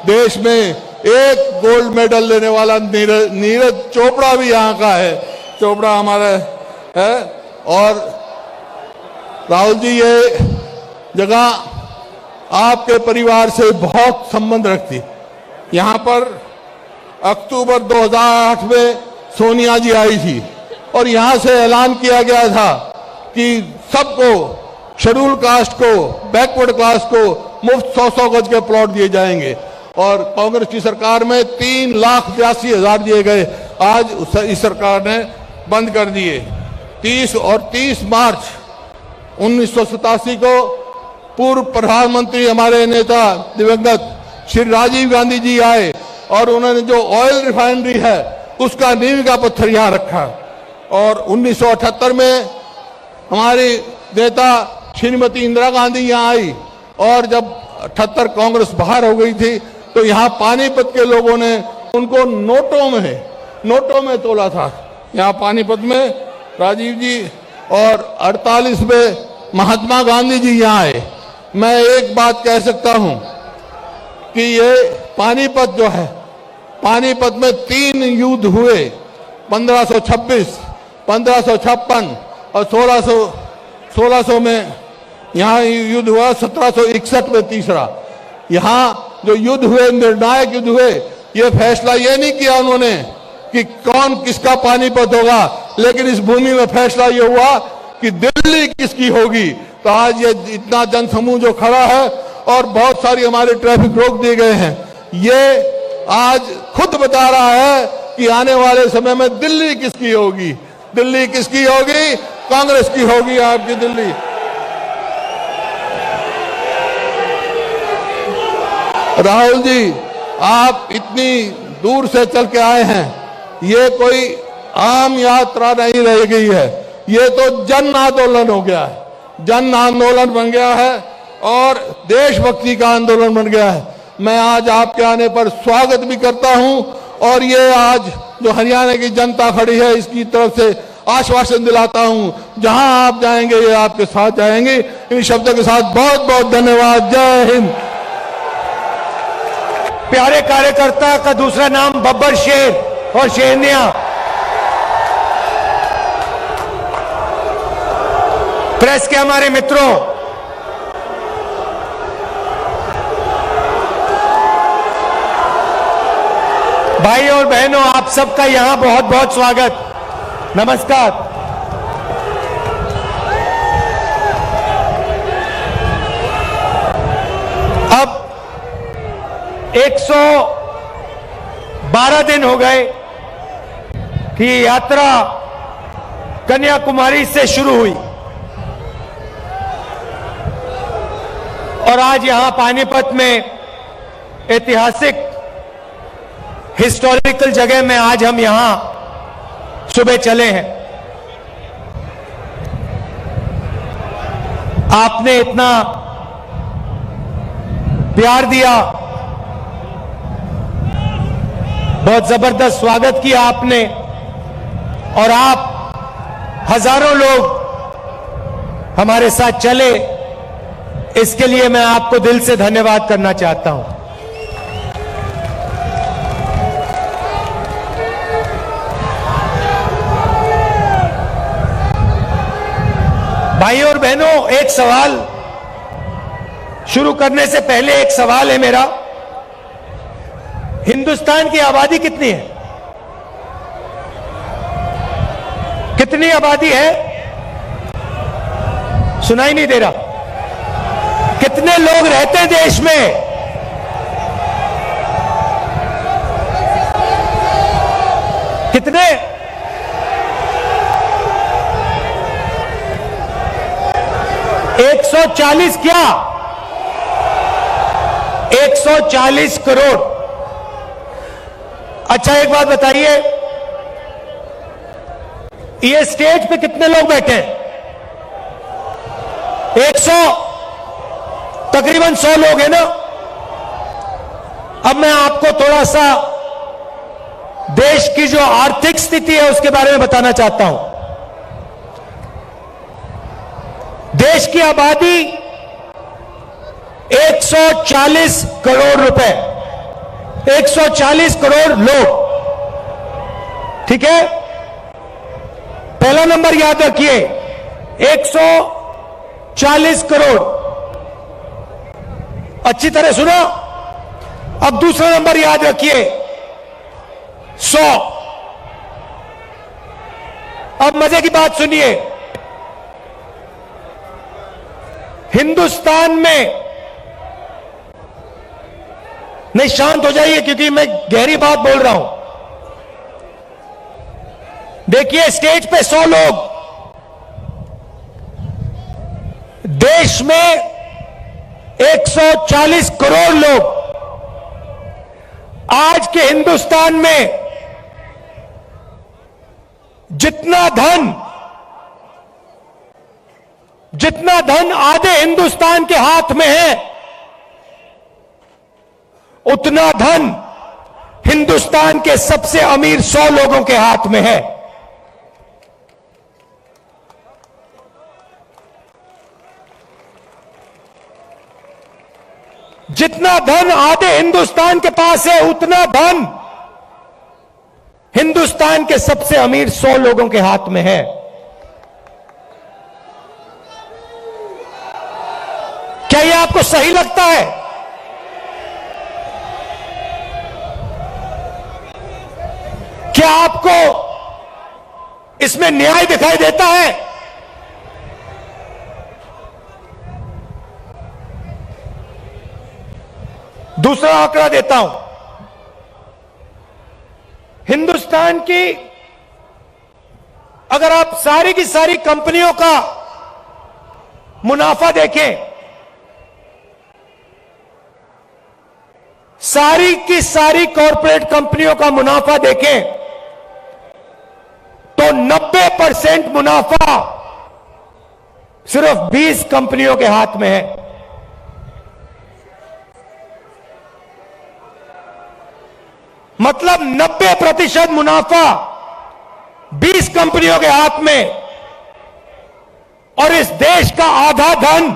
देश में एक गोल्ड मेडल लेने वाला नीरज चोपड़ा भी यहाँ का है। चोपड़ा हमारा है। और राहुल जी, ये जगह आपके परिवार से बहुत संबंध रखती। यहाँ पर अक्टूबर 2008 में सोनिया जी आई थी और यहाँ से ऐलान किया गया था कि सबको, शेड्यूल कास्ट को, बैकवर्ड क्लास को मुफ्त 100-100 गज के प्लॉट दिए जाएंगे। और कांग्रेस की सरकार में 3,82,000 दिए गए। आज इस सरकार ने बंद कर दिए। 30 मार्च 1987 को पूर्व प्रधानमंत्री, हमारे नेता दिवंगत श्री राजीव गांधी जी आए और उन्होंने जो ऑयल रिफाइनरी है उसका नींव का पत्थर यहाँ रखा। और 1978 में हमारी नेता श्रीमती इंदिरा गांधी यहाँ आई और जब 78 कांग्रेस बाहर हो गई थी तो यहाँ पानीपत के लोगों ने उनको नोटों में तोला था। यहाँ पानीपत में राजीव जी और 48 में महात्मा गांधी जी यहाँ आए। मैं एक बात कह सकता हूँ कि ये पानीपत जो है, पानीपत में 3 युद्ध हुए, 1526, 1556 और 1600 में यहाँ युद्ध हुआ, 1761 में तीसरा। यहाँ जो युद्ध हुए, निर्णायक युद्ध हुए, ये फैसला ये नहीं किया उन्होंने कि कौन किसका पानीपत होगा, लेकिन इस भूमि में फैसला ये हुआ कि दिल्ली किसकी होगी। तो आज ये इतना जनसमूह जो खड़ा है और बहुत सारी हमारे ट्रैफिक रोक दिए गए हैं, ये आज खुद बता रहा है कि आने वाले समय में दिल्ली किसकी होगी। दिल्ली किसकी होगी? कांग्रेस की होगी आपकी दिल्ली। राहुल जी, आप इतनी दूर से चल के आए हैं, ये कोई आम यात्रा नहीं रह गई है, ये तो जन आंदोलन हो गया है, जन आंदोलन बन गया है और देशभक्ति का आंदोलन बन गया है। मैं आज आपके आने पर स्वागत भी करता हूं और ये आज जो हरियाणा की जनता खड़ी है इसकी तरफ से आश्वासन दिलाता हूं, जहां आप जाएंगे ये आपके साथ जाएंगे। इन शब्दों के साथ बहुत बहुत धन्यवाद। जय हिंद। प्यारे कार्यकर्ता का दूसरा नाम बब्बर शेर और शेरनिया। प्रेस के हमारे मित्रों, भाई और बहनों, आप सबका यहां बहुत बहुत स्वागत। नमस्कार। अब 112 दिन हो गए कि यात्रा कन्याकुमारी से शुरू हुई और आज यहां पानीपत में ऐतिहासिक हिस्टोरिकल जगह में आज हम यहां सुबह चले हैं। आपने इतना प्यार दिया, बहुत जबरदस्त स्वागत किया आपने और आप हजारों लोग हमारे साथ चले, इसके लिए मैं आपको दिल से धन्यवाद करना चाहता हूं। भाई और बहनों, एक सवाल शुरू करने से पहले एक सवाल है मेरा। हिंदुस्तान की आबादी कितनी है? कितनी आबादी है? सुनाई नहीं दे रहा। कितने लोग रहते हैं देश में? कितने? 140 क्या? 140 करोड़। अच्छा, एक बात बताइए, ये स्टेज पे कितने लोग बैठे हैं? 100, तकरीबन 100 लोग हैं ना। अब मैं आपको थोड़ा सा देश की जो आर्थिक स्थिति है उसके बारे में बताना चाहता हूं। देश की आबादी 140 करोड़ रुपए, 140 करोड़ लोग, ठीक है। पहला नंबर याद रखिए, 140 करोड़। अच्छी तरह सुनो। अब दूसरा नंबर याद रखिए, 100। अब मजे की बात सुनिए, हिंदुस्तान में, नहीं शांत हो जाइए क्योंकि मैं गहरी बात बोल रहा हूं। देखिए स्टेज पे 100 लोग, देश में 140 करोड़ लोग। आज के हिंदुस्तान में जितना धन आधे हिंदुस्तान के हाथ में है, उतना धन हिंदुस्तान के सबसे अमीर 100 लोगों के हाथ में है। जितना धन आधे हिंदुस्तान के पास है, उतना धन हिंदुस्तान के सबसे अमीर 100 लोगों के हाथ में है। क्या यह आपको सही लगता है? क्या आपको इसमें न्याय दिखाई देता है? दूसरा आंकड़ा देता हूं, हिंदुस्तान की अगर आप सारी की सारी कंपनियों का मुनाफा देखें, सारी की सारी कॉरपोरेट कंपनियों का मुनाफा देखें, तो 90% मुनाफा सिर्फ 20 कंपनियों के हाथ में है। मतलब 90% मुनाफा 20 कंपनियों के हाथ में, और इस देश का आधा धन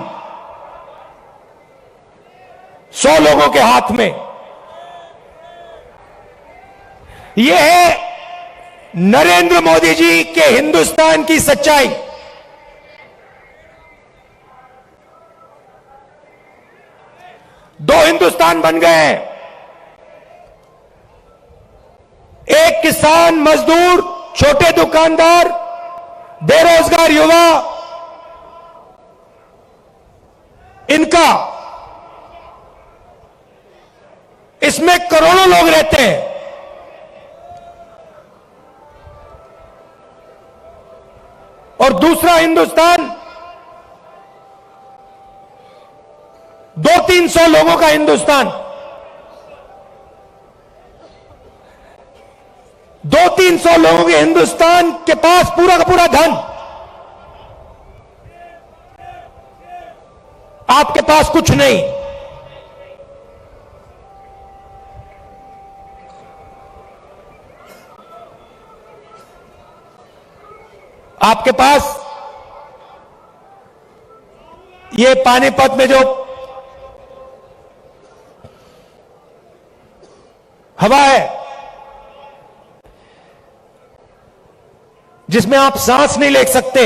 100 लोगों के हाथ में। यह है नरेंद्र मोदी जी के हिंदुस्तान की सच्चाई। दो हिंदुस्तान बन गए हैं, एक किसान, मजदूर, छोटे दुकानदार, बेरोजगार युवा, इनका, इसमें करोड़ों लोग रहते हैं। और दूसरा हिंदुस्तान 200-300 लोगों का हिंदुस्तान, 200-300 लोगों के हिंदुस्तान के पास पूरा का पूरा धन, आपके पास कुछ नहीं। आपके पास ये पानीपत में जो हवा है, जिसमें आप सांस नहीं ले सकते,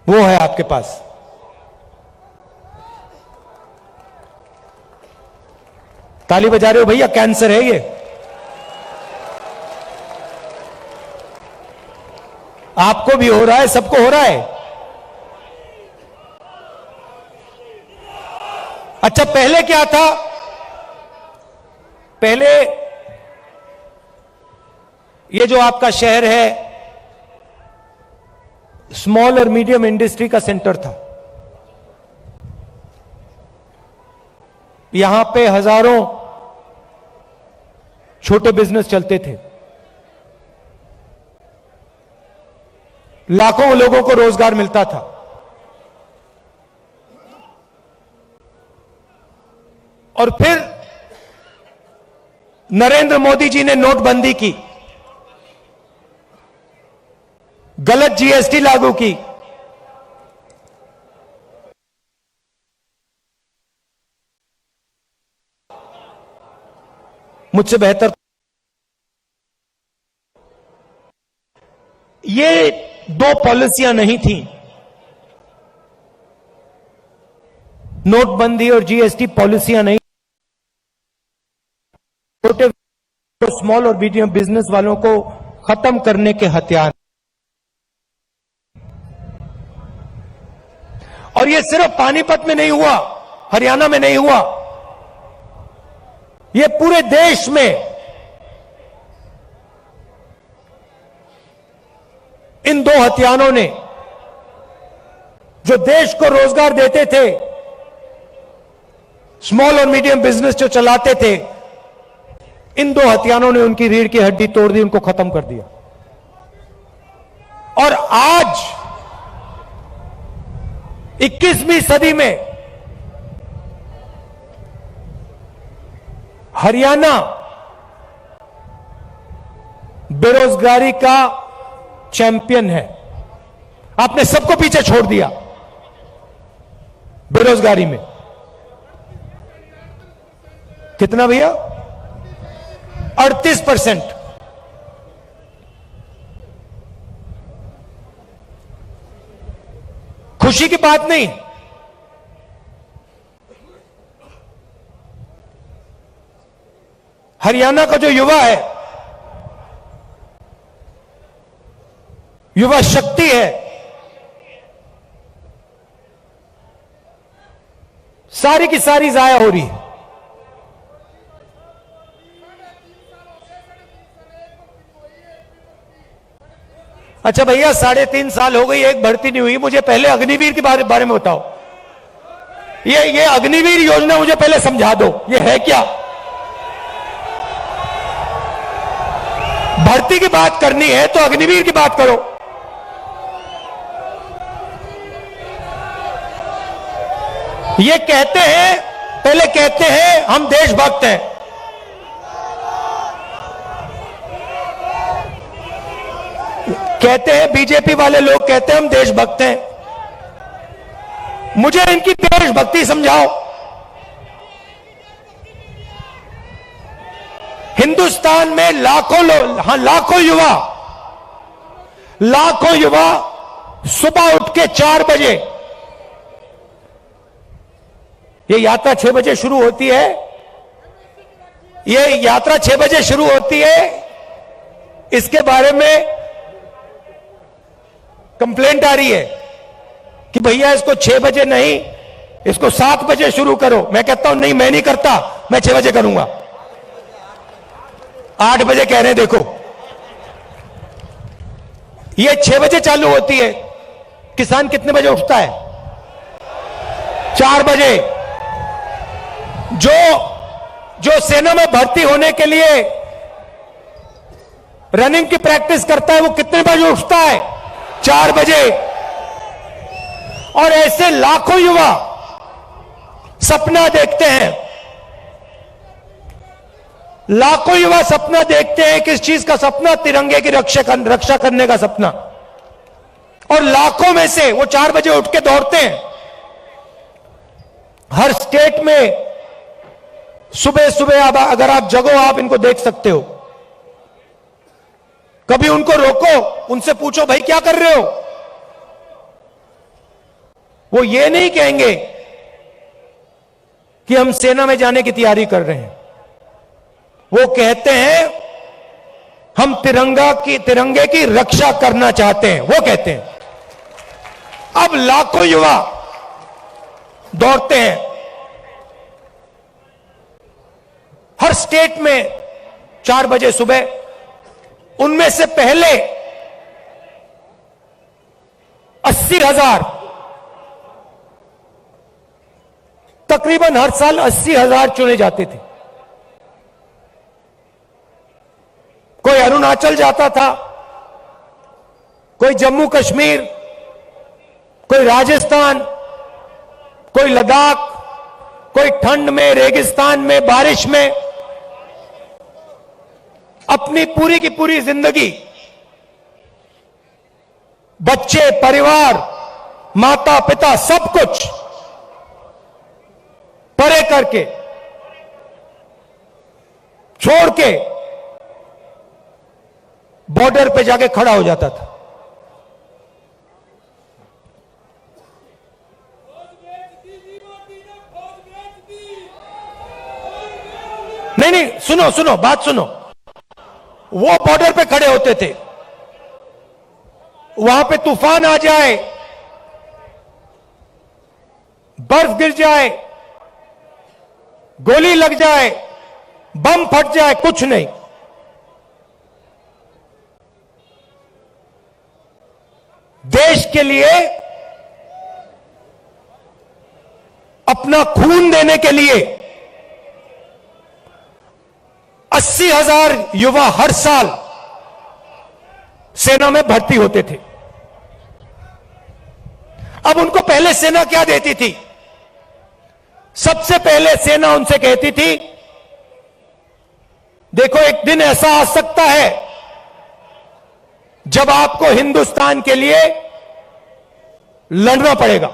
वो है आपके पास। ताली बजा रहे हो भैया? कैंसर है ये। आपको भी हो रहा है, सबको हो रहा है। अच्छा, पहले क्या था? पहले ये जो आपका शहर है, स्मॉल और मीडियम इंडस्ट्री का सेंटर था। यहां पे हजारों छोटे बिजनेस चलते थे, लाखों लोगों को रोजगार मिलता था। और फिर नरेंद्र मोदी जी ने नोटबंदी की, गलत जीएसटी लागू की, मुझसे बेहतर। ये दो पॉलिसियां नहीं थी, नोटबंदी और जीएसटी पॉलिसियां नहीं, छोटे स्मॉल और मीडियम बिजनेस वालों को खत्म करने के हथियार। और ये सिर्फ पानीपत में नहीं हुआ, हरियाणा में नहीं हुआ, ये पूरे देश में इन दो हथियारों ने जो देश को रोजगार देते थे, स्मॉल और मीडियम बिजनेस जो चलाते थे, इन दो हथियारों ने उनकी रीढ़ की हड्डी तोड़ दी, उनको खत्म कर दिया। और आज 21वीं सदी में हरियाणा बेरोजगारी का चैंपियन है। आपने सबको पीछे छोड़ दिया बेरोजगारी में। कितना भैया? 38%। खुशी की बात नहीं, हरियाणा का जो युवा है, युवा शक्ति है, सारी की सारी जाया हो रही है। अच्छा भैया, 3.5 साल हो गई, एक भर्ती नहीं हुई। मुझे पहले अग्निवीर के बारे में बताओ। ये अग्निवीर योजना मुझे पहले समझा दो, ये है क्या? भर्ती की बात करनी है तो अग्निवीर की बात करो। ये कहते हैं, पहले कहते हैं हम देशभक्त हैं, कहते हैं बीजेपी वाले लोग कहते हैं हम देशभक्त हैं। मुझे इनकी देशभक्ति समझाओ। हिंदुस्तान में लाखों लोग, हाँ लाखों युवा सुबह उठ के 4 बजे, ये यात्रा 6 बजे शुरू होती है, ये यात्रा 6 बजे शुरू होती है। इसके बारे में कंप्लेंट आ रही है कि भैया इसको 6 बजे नहीं, इसको 7 बजे शुरू करो। मैं कहता हूं नहीं, मैं नहीं करता, मैं 6 बजे करूंगा। 8 बजे कह रहे हैं। देखो, ये 6 बजे चालू होती है। किसान कितने बजे उठता है? 4 बजे। जो सेना में भर्ती होने के लिए रनिंग की प्रैक्टिस करता है, वो कितने बजे उठता है? 4 बजे। और ऐसे लाखों युवा सपना देखते हैं, लाखों युवा सपना देखते हैं। किस चीज का सपना? तिरंगे की रक्षा करने का सपना। और लाखों में से वो 4 बजे उठ के दौड़ते हैं। हर स्टेट में सुबह सुबह अगर आप जगो, आप इनको देख सकते हो। कभी उनको रोको, उनसे पूछो भाई क्या कर रहे हो? वो ये नहीं कहेंगे कि हम सेना में जाने की तैयारी कर रहे हैं। वो कहते हैं हम तिरंगे की रक्षा करना चाहते हैं, वो कहते हैं। अब लाखों युवा दौड़ते हैं। हर स्टेट में 4 बजे सुबह। उनमें से पहले 80,000, तकरीबन हर साल 80,000 चुने जाते थे। कोई अरुणाचल जाता था, कोई जम्मू कश्मीर, कोई राजस्थान, कोई लद्दाख, कोई ठंड में, रेगिस्तान में, बारिश में, अपनी पूरी की पूरी जिंदगी बच्चे, परिवार, माता पिता, सब कुछ परे करके छोड़ के बॉर्डर पे जाके खड़ा हो जाता था। नहीं नहीं, सुनो सुनो, बात सुनो। वो बॉर्डर पे खड़े होते थे, वहां पे तूफान आ जाए, बर्फ गिर जाए, गोली लग जाए, बम फट जाए, कुछ नहीं। देश के लिए अपना खून देने के लिए 80,000 युवा हर साल सेना में भर्ती होते थे। अब उनको पहले सेना क्या देती थी? सबसे पहले सेना उनसे कहती थी, देखो एक दिन ऐसा आ सकता है जब आपको हिंदुस्तान के लिए लड़ना पड़ेगा,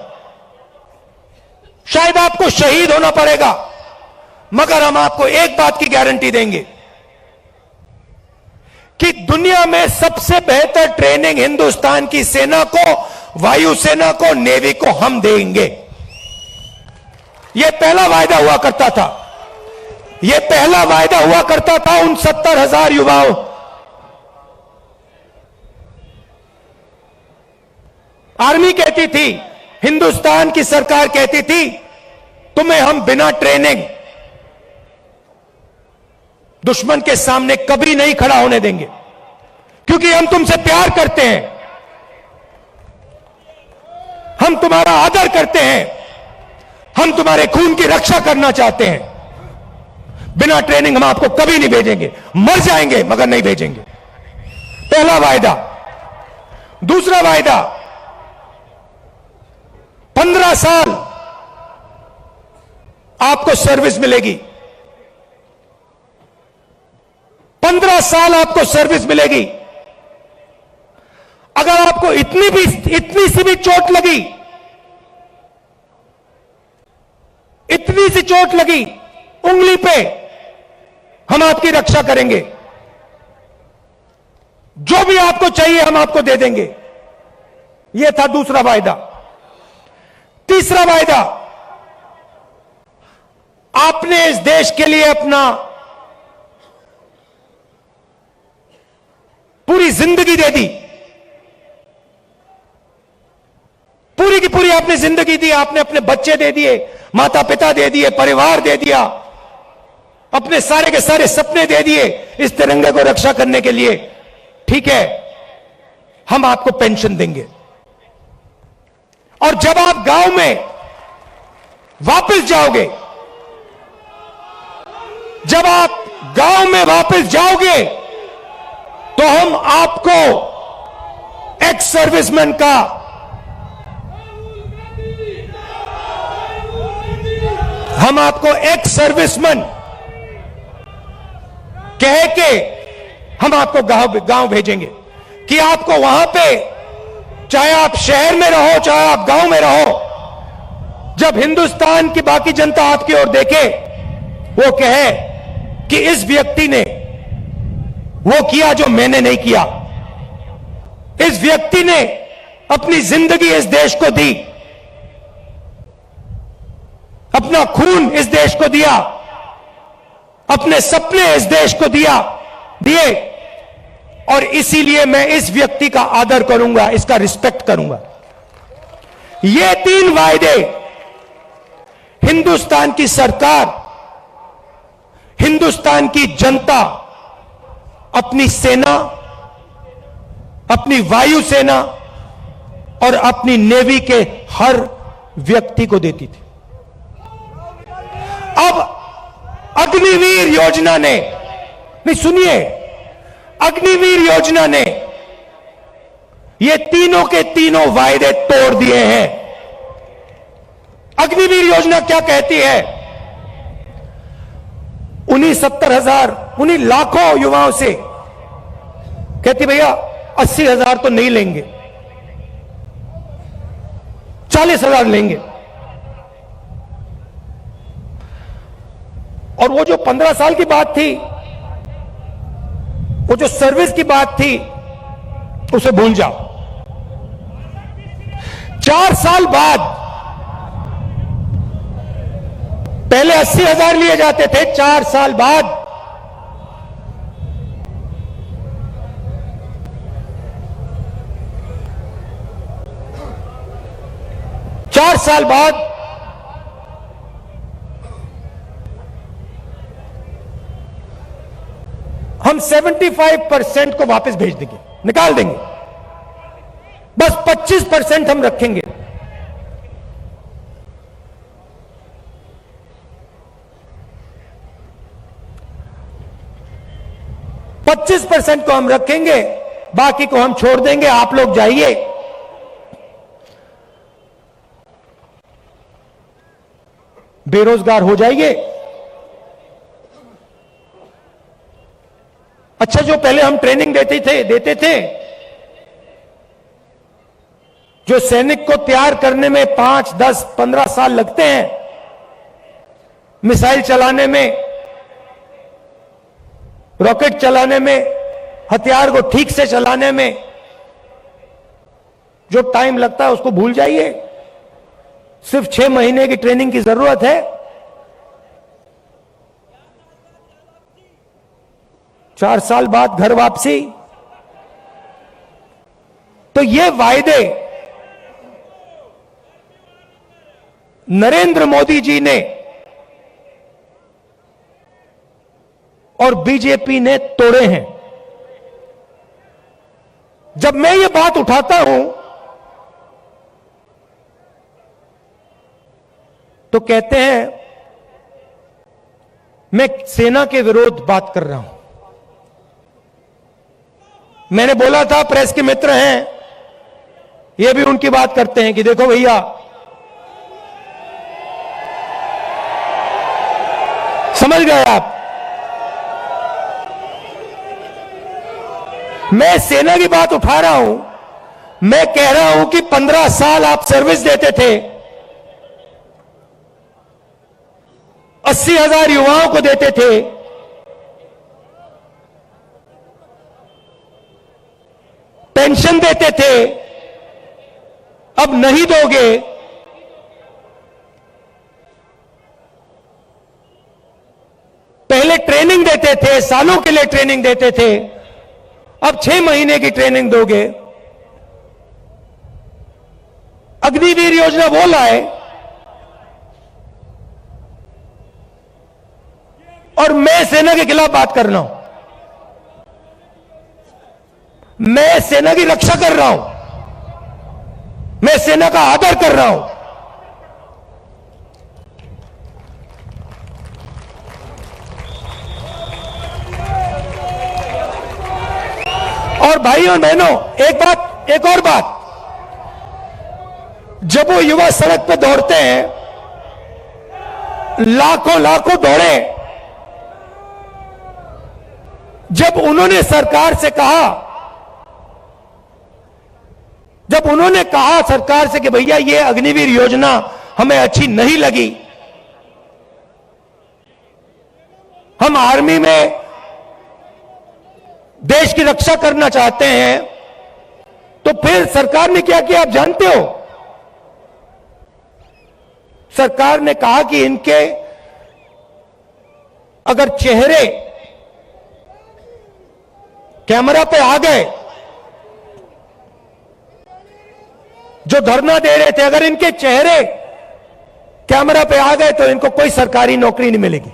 शायद आपको शहीद होना पड़ेगा, मगर हम आपको एक बात की गारंटी देंगे कि दुनिया में सबसे बेहतर ट्रेनिंग हिंदुस्तान की सेना को, वायुसेना को, नेवी को हम देंगे। यह पहला वायदा हुआ करता था। यह पहला वायदा हुआ करता था उन 70,000 युवाओं। आर्मी कहती थी, हिंदुस्तान की सरकार कहती थी, तुम्हें हम बिना ट्रेनिंग दुश्मन के सामने कभी नहीं खड़ा होने देंगे, क्योंकि हम तुमसे प्यार करते हैं, हम तुम्हारा आदर करते हैं, हम तुम्हारे खून की रक्षा करना चाहते हैं। बिना ट्रेनिंग हम आपको कभी नहीं भेजेंगे, मर जाएंगे मगर नहीं भेजेंगे। पहला वायदा। दूसरा वायदा, 15 साल आपको सर्विस मिलेगी। 15 साल आपको सर्विस मिलेगी। अगर आपको इतनी सी भी चोट लगी, इतनी सी चोट लगी उंगली पे, हम आपकी रक्षा करेंगे। जो भी आपको चाहिए हम आपको दे देंगे। यह था दूसरा वायदा। तीसरा वायदा, आपने इस देश के लिए अपना पूरी जिंदगी दे दी, पूरी की पूरी आपने जिंदगी दी। आपने अपने बच्चे दे दिए, माता पिता दे दिए, परिवार दे दिया, अपने सारे के सारे सपने दे दिए इस तिरंगे को रक्षा करने के लिए। ठीक है, हम आपको पेंशन देंगे। और जब आप गांव में वापस जाओगे, जब आप गांव में वापस जाओगे, तो हम आपको एक्स सर्विसमैन का कह के हम आपको गांव भेजेंगे कि आपको वहां पे, चाहे आप शहर में रहो, चाहे आप गांव में रहो, जब हिंदुस्तान की बाकी जनता आपकी ओर देखे, वो कहे कि इस व्यक्ति ने वो किया जो मैंने नहीं किया। इस व्यक्ति ने अपनी जिंदगी इस देश को दी, अपना खून इस देश को दिया, अपने सपने इस देश को दिए, और इसीलिए मैं इस व्यक्ति का आदर करूंगा, इसका रिस्पेक्ट करूंगा। ये 3 वायदे हिंदुस्तान की सरकार, हिंदुस्तान की जनता अपनी सेना, अपनी वायुसेना और अपनी नेवी के हर व्यक्ति को देती थी। अब अग्निवीर योजना ने, नहीं सुनिए, अग्निवीर योजना ने ये तीनों के तीनों वायदे तोड़ दिए हैं। अग्निवीर योजना क्या कहती है? उन्हीं 70,000, उन्हीं लाखों युवाओं से कहती, भैया 80,000 तो नहीं लेंगे, 40,000 लेंगे। और वो जो 15 साल की बात थी, जो सर्विस की बात थी उसे भूल जाओ। 4 साल बाद पहले 80,000 लिए जाते थे, 4 साल बाद 4 साल बाद हम 75% को वापस भेज देंगे, निकाल देंगे, बस 25% हम रखेंगे। %25 को हम रखेंगे, बाकी को हम छोड़ देंगे। आप लोग जाइए, बेरोजगार हो जाइए। अच्छा, जो पहले हम ट्रेनिंग देते थे, जो सैनिक को तैयार करने में 5, 10, 15 साल लगते हैं, मिसाइल चलाने में, रॉकेट चलाने में, हथियार को ठीक से चलाने में जो टाइम लगता है उसको भूल जाइए। सिर्फ 6 महीने की ट्रेनिंग की जरूरत है। 4 साल बाद घर वापसी। तो ये वायदे नरेंद्र मोदी जी ने और बीजेपी ने तोड़े हैं। जब मैं ये बात उठाता हूं तो कहते हैं मैं सेना के विरोध बात कर रहा हूं। मैंने बोला था, प्रेस के मित्र हैं, ये भी उनकी बात करते हैं कि देखो भैया, समझ गए आप, मैं सेना की बात उठा रहा हूं। मैं कह रहा हूं कि 15 साल आप सर्विस देते थे, 80,000 युवाओं को देते थे, पेंशन देते थे, अब नहीं दोगे। पहले ट्रेनिंग देते थे, सालों के लिए ट्रेनिंग देते थे, अब 6 महीने की ट्रेनिंग दोगे। अग्निवीर योजना वो लाए और मैं सेना के खिलाफ बात कर रहा हूं। मैं सेना की रक्षा कर रहा हूं, मैं सेना का आदर कर रहा हूं। और भाइयों और बहनों, एक और बात, जब वो युवा सड़क पे दौड़ते हैं, लाखों दौड़े, जब उन्होंने सरकार से कहा, जब उन्होंने कहा सरकार से कि भैया ये अग्निवीर योजना हमें अच्छी नहीं लगी, हम आर्मी में देश की रक्षा करना चाहते हैं, तो फिर सरकार ने क्या किया आप जानते हो? सरकार ने कहा कि इनके अगर चेहरे कैमरा पे आ गए, जो धरना दे रहे थे, अगर इनके चेहरे कैमरा पे आ गए तो इनको कोई सरकारी नौकरी नहीं मिलेगी।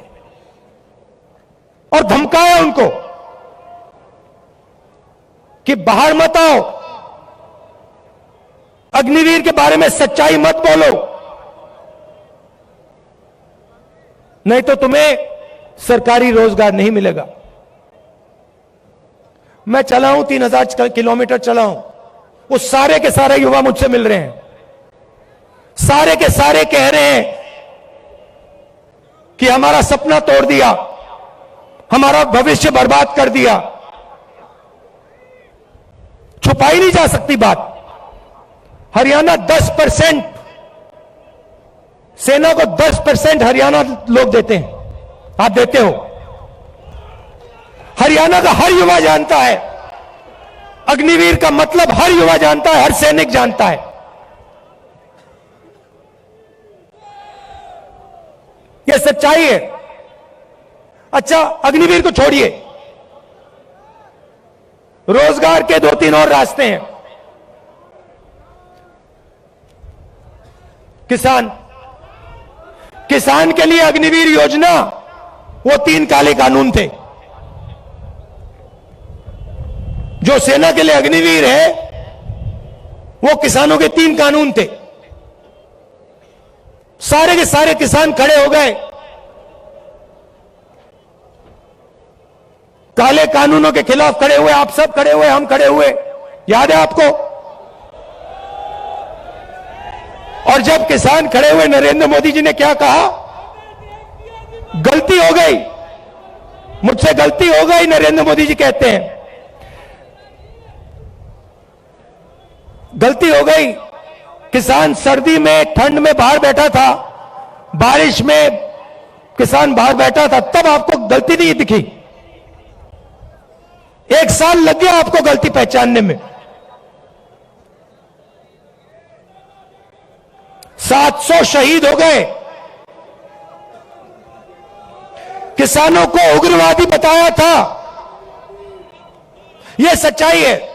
और धमकाया उनको कि बाहर मत आओ, अग्निवीर के बारे में सच्चाई मत बोलो, नहीं तो तुम्हें सरकारी रोजगार नहीं मिलेगा। मैं चला हूं, 3000 किलोमीटर चला हूं, वो सारे के सारे युवा मुझसे मिल रहे हैं, सारे के सारे कह रहे हैं कि हमारा सपना तोड़ दिया, हमारा भविष्य बर्बाद कर दिया। छुपाई नहीं जा सकती बात। हरियाणा 10%, सेना को 10% हरियाणा लोग देते हैं, आप देते हो। हरियाणा का हर युवा जानता है, अग्निवीर का मतलब हर युवा जानता है, हर सैनिक जानता है। यह सच्चाई है। अच्छा, अग्निवीर को छोड़िए, रोजगार के 2-3 और रास्ते हैं। किसान के लिए अग्निवीर योजना, वो 3 काले कानून थे। जो सेना के लिए अग्निवीर है, वो किसानों के 3 कानून थे। सारे के सारे किसान खड़े हो गए, काले कानूनों के खिलाफ खड़े हुए। आप सब खड़े हुए, हम खड़े हुए, याद है आपको? और जब किसान खड़े हुए, नरेंद्र मोदी जी ने क्या कहा? गलती हो गई, मुझसे गलती हो गई, नरेंद्र मोदी जी कहते हैं। गलती हो गई। किसान सर्दी में, ठंड में बाहर बैठा था, बारिश में किसान बाहर बैठा था, तब आपको गलती नहीं दिखी। 1 साल लग गया आपको गलती पहचानने में। 700 शहीद हो गए। किसानों को उग्रवादी बताया था। यह सच्चाई है।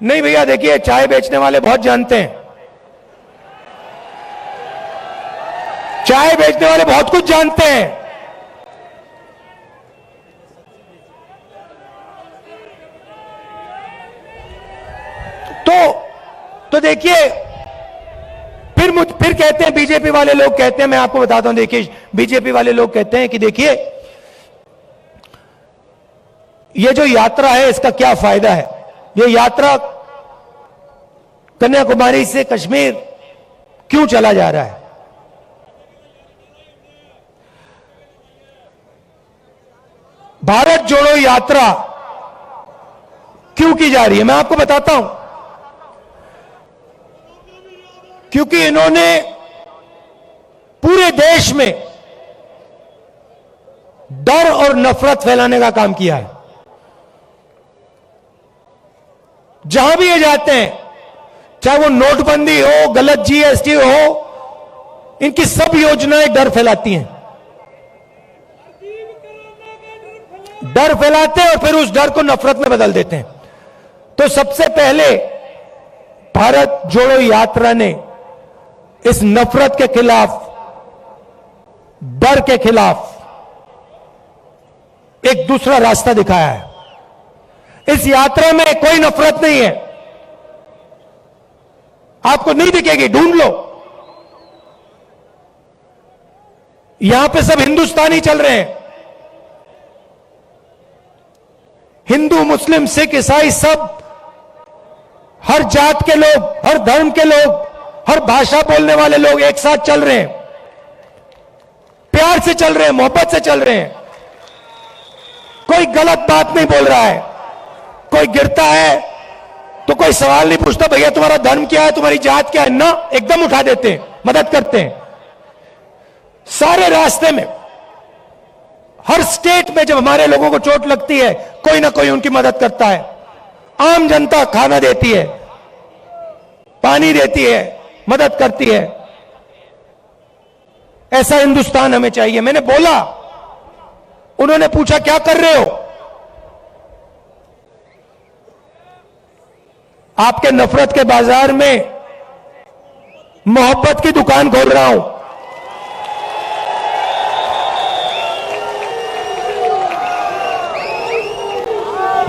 नहीं भैया, देखिए, चाय बेचने वाले बहुत जानते हैं, चाय बेचने वाले बहुत कुछ जानते हैं। तो देखिए, फिर कहते हैं, बीजेपी वाले लोग कहते हैं, मैं आपको बताता हूं, देखिए, बीजेपी वाले लोग कहते हैं कि देखिए, ये जो यात्रा है, इसका क्या फायदा है? ये यात्रा कन्याकुमारी से कश्मीर क्यों चला जा रहा है? भारत जोड़ो यात्रा क्यों की जा रही है? मैं आपको बताता हूं। क्योंकि इन्होंने पूरे देश में डर और नफरत फैलाने का काम किया है। जहां भी ये जाते हैं, चाहे वो नोटबंदी हो, गलत जीएसटी हो, इनकी सब योजनाएं डर फैलाती हैं। डर फैलाते हैं और फिर उस डर को नफरत में बदल देते हैं। तो सबसे पहले भारत जोड़ो यात्रा ने इस नफरत के खिलाफ, डर के खिलाफ एक दूसरा रास्ता दिखाया है। इस यात्रा में कोई नफरत नहीं है, आपको नहीं दिखेगी, ढूंढ लो। यहां पे सब हिंदुस्तानी चल रहे हैं, हिंदू, मुस्लिम, सिख, ईसाई, सब, हर जात के लोग, हर धर्म के लोग, हर भाषा बोलने वाले लोग एक साथ चल रहे हैं, प्यार से चल रहे हैं, मोहब्बत से चल रहे हैं। कोई गलत बात नहीं बोल रहा है। कोई गिरता है तो कोई सवाल नहीं पूछता, भैया तुम्हारा धर्म क्या है, तुम्हारी जात क्या है, ना, एकदम उठा देते हैं, मदद करते हैं। सारे रास्ते में, हर स्टेट में जब हमारे लोगों को चोट लगती है, कोई ना कोई उनकी मदद करता है। आम जनता खाना देती है, पानी देती है, मदद करती है। ऐसा हिंदुस्तान हमें चाहिए। मैंने बोला, उन्होंने पूछा क्या कर रहे हो? आपके नफरत के बाजार में मोहब्बत की दुकान खोल रहा हूं।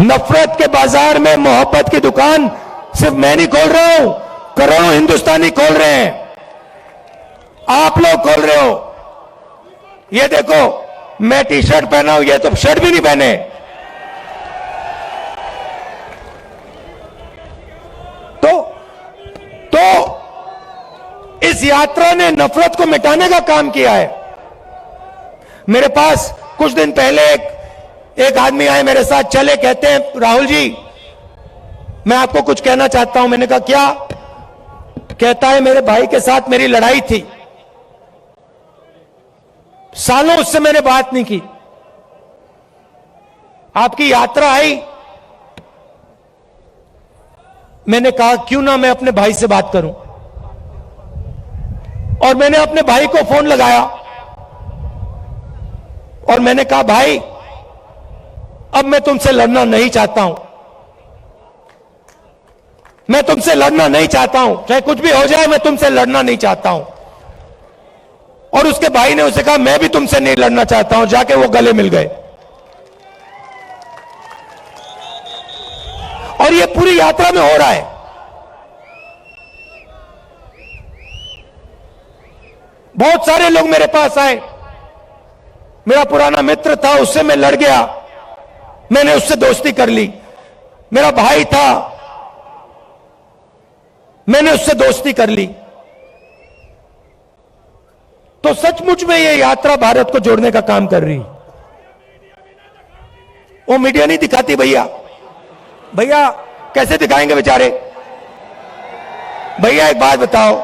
नफरत के बाजार में मोहब्बत की दुकान सिर्फ मैं नहीं खोल रहा हूं, करोड़ों हिंदुस्तानी खोल रहे हैं। आप लोग खोल रहे हो। ये देखो, मैं टी शर्ट पहना हूं, ये तो शर्ट भी नहीं पहने। तो इस यात्रा ने नफरत को मिटाने का काम किया है। मेरे पास कुछ दिन पहले एक आदमी आए मेरे साथ, चले, कहते हैं राहुल जी मैं आपको कुछ कहना चाहता हूं। मैंने कहा क्या? कहता है मेरे भाई के साथ मेरी लड़ाई थी, सालों उससे मैंने बात नहीं की। आपकी यात्रा आई, मैंने कहा क्यों ना मैं अपने भाई से बात करूं, और मैंने अपने भाई को फोन लगाया और मैंने कहा भाई अब मैं तुमसे लड़ना नहीं चाहता हूं, मैं तुमसे लड़ना नहीं चाहता हूं, चाहे कुछ भी हो जाए मैं तुमसे लड़ना नहीं चाहता हूं। और उसके भाई ने उसे कहा मैं भी तुमसे नहीं लड़ना चाहता हूं, जाके वो गले मिल गए। और ये पूरी यात्रा में हो रहा है। बहुत सारे लोग मेरे पास आए, मेरा पुराना मित्र था, उससे मैं लड़ गया, मैंने उससे दोस्ती कर ली। मेरा भाई था, मैंने उससे दोस्ती कर ली। तो सचमुच में ये यात्रा भारत को जोड़ने का काम कर रही। वो मीडिया नहीं दिखाती भैया, भैया कैसे दिखाएंगे बेचारे। भैया एक बात बताओ,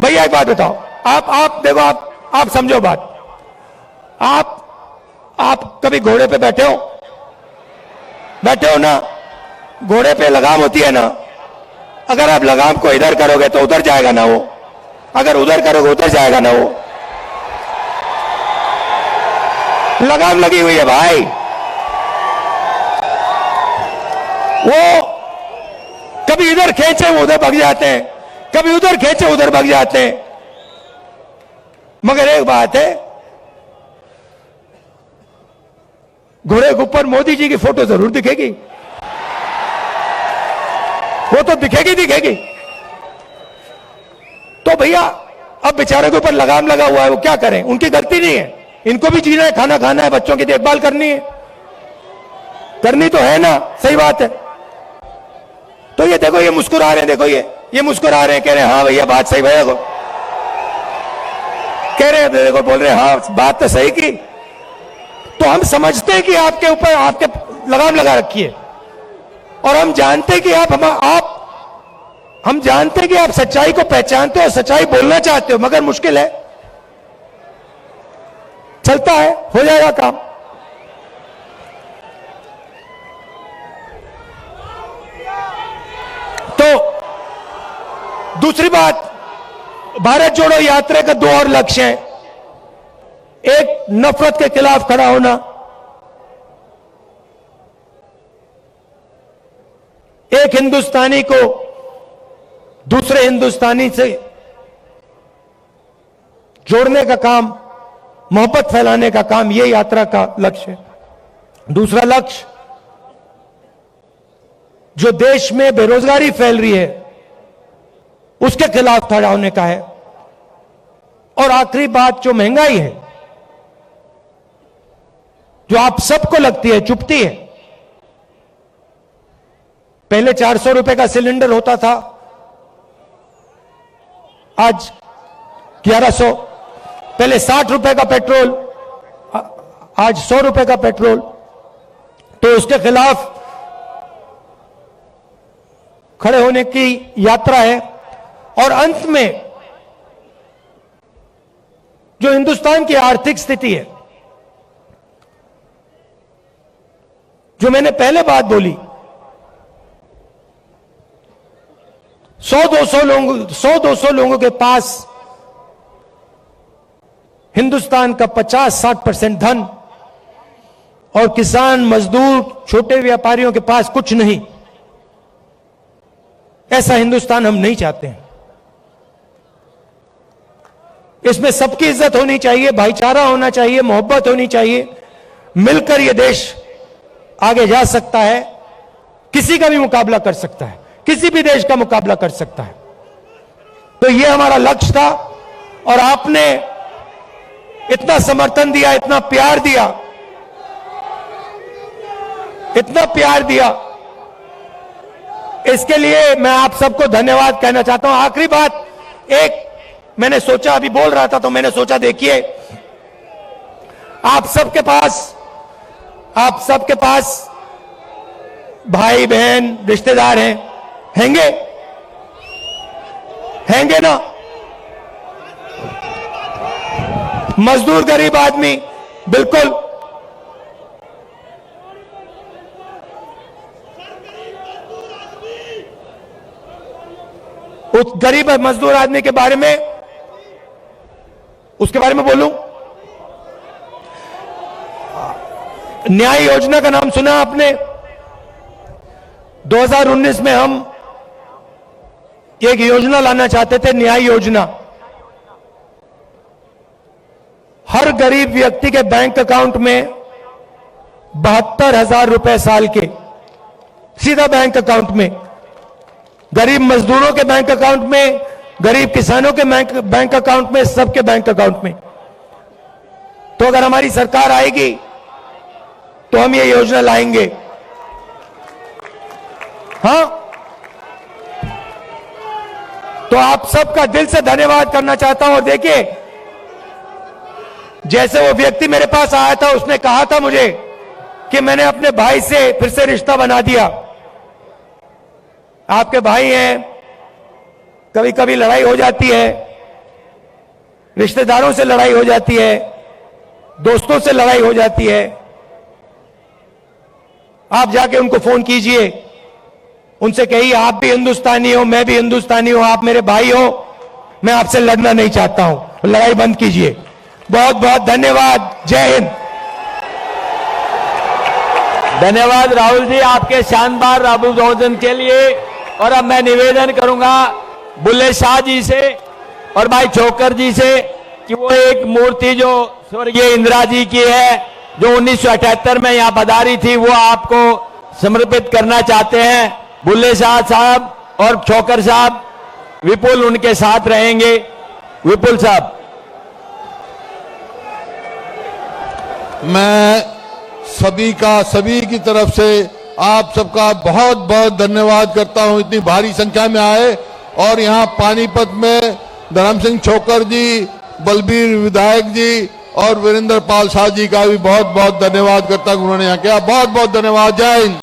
भैया एक बात बताओ, आप देखो, आप समझो बात। आप कभी घोड़े पे बैठे हो ना, घोड़े पे लगाम होती है ना, अगर आप लगाम को इधर करोगे तो उधर जाएगा ना वो, अगर उधर करोगे उधर जाएगा ना वो। लगाम लगी हुई है भाई, वो कभी इधर खींचे वो उधर भाग जाते हैं, कभी उधर खींचे उधर भाग जाते हैं। मगर एक बात है, घोड़े के ऊपर मोदी जी की फोटो जरूर दिखेगी, वो तो दिखेगी। तो भैया अब बेचारे के ऊपर लगाम लगा हुआ है, वो क्या करें, उनकी गलती नहीं है, इनको भी जीना है, खाना खाना है, बच्चों की देखभाल करनी है, करनी तो है ना, सही बात है। तो ये देखो, ये मुस्कुरा रहे हैं, देखो ये मुस्कुरा रहे हैं, कह रहे हैं हाँ भैया बात सही, भैया को कह रहे हैं, देखो बोल रहे हैं हाँ बात तो सही की। तो हम समझते हैं कि आपके ऊपर आपके लगाम लगा रखी है, और हम जानते हैं कि हम जानते हैं कि आप सच्चाई को पहचानते हो, सच्चाई बोलना चाहते हो, मगर मुश्किल है, चलता है, हो जाएगा काम। तो दूसरी बात, भारत जोड़ो यात्रा का दो और लक्ष्य हैं। एक, नफरत के खिलाफ खड़ा होना, एक हिंदुस्तानी को दूसरे हिंदुस्तानी से जोड़ने का काम, मोहब्बत फैलाने का काम, यह यात्रा का लक्ष्य है। दूसरा लक्ष्य, जो देश में बेरोजगारी फैल रही है उसके खिलाफ खड़ा होने का है। और आखिरी बात, जो महंगाई है, जो आप सबको लगती है, चुभती है। पहले 400 रुपए का सिलेंडर होता था, आज 1100। पहले 60 रुपए का पेट्रोल, आज 100 रुपए का पेट्रोल। तो उसके खिलाफ खड़े होने की यात्रा है। और अंत में, जो हिंदुस्तान की आर्थिक स्थिति है, जो मैंने पहले बात बोली, 100-200 लोगों के पास हिंदुस्तान का 50-60% धन, और किसान, मजदूर, छोटे व्यापारियों के पास कुछ नहीं। ऐसा हिंदुस्तान हम नहीं चाहते हैं। इसमें सबकी इज्जत होनी चाहिए, भाईचारा होना चाहिए, मोहब्बत होनी चाहिए। मिलकर यह देश आगे जा सकता है, किसी का भी मुकाबला कर सकता है, किसी भी देश का मुकाबला कर सकता है। तो यह हमारा लक्ष्य था, और आपने इतना समर्थन दिया, इतना प्यार दिया, इतना प्यार दिया, इसके लिए मैं आप सबको धन्यवाद कहना चाहता हूं। आखिरी बात, एक मैंने सोचा, अभी बोल रहा था तो मैंने सोचा, देखिए आप सबके पास भाई बहन रिश्तेदार हैंगे ना? मजदूर गरीब आदमी, बिल्कुल उस गरीब मजदूर आदमी के बारे में, उसके बारे में बोलूं। न्याय योजना का नाम सुना आपने? 2019 में हम एक योजना लाना चाहते थे, न्याय योजना। हर गरीब व्यक्ति के बैंक अकाउंट में 72,000 रुपए साल के सीधा बैंक अकाउंट में, गरीब मजदूरों के बैंक अकाउंट में, गरीब किसानों के बैंक अकाउंट में, सबके बैंक अकाउंट में। तो अगर हमारी सरकार आएगी तो हम ये योजना लाएंगे। हां, तो आप सबका दिल से धन्यवाद करना चाहता हूं। और देखिए, जैसे वो व्यक्ति मेरे पास आया था, उसने कहा था मुझे कि मैंने अपने भाई से फिर से रिश्ता बना दिया। आपके भाई हैं, कभी कभी लड़ाई हो जाती है, रिश्तेदारों से लड़ाई हो जाती है, दोस्तों से लड़ाई हो जाती है। आप जाके उनको फोन कीजिए, उनसे कहिए आप भी हिंदुस्तानी हो, मैं भी हिंदुस्तानी हूं, आप मेरे भाई हो, मैं आपसे लड़ना नहीं चाहता हूं, लड़ाई बंद कीजिए। बहुत बहुत धन्यवाद। जय हिंद। धन्यवाद राहुल जी आपके शानदार अभिवादन के लिए। और अब मैं निवेदन करूंगा बुल्ले शाह जी से और भाई छोकर जी से कि वो एक मूर्ति जो स्वर्गीय इंदिरा जी की है, जो 1978 में यहाँ पधारी थी, वो आपको समर्पित करना चाहते हैं। बुल्ले शाह साहब और छोकर साहब, विपुल उनके साथ रहेंगे। विपुल साहब। मैं सभी की तरफ से आप सबका बहुत बहुत धन्यवाद करता हूं, इतनी भारी संख्या में आए। और यहां पानीपत में धर्म सिंह छोकर जी, बलबीर विधायक जी और वीरेंद्र पाल शाह जी का भी बहुत बहुत धन्यवाद करता हूं, उन्होंने यहां किया। बहुत बहुत धन्यवाद। जय हिंद।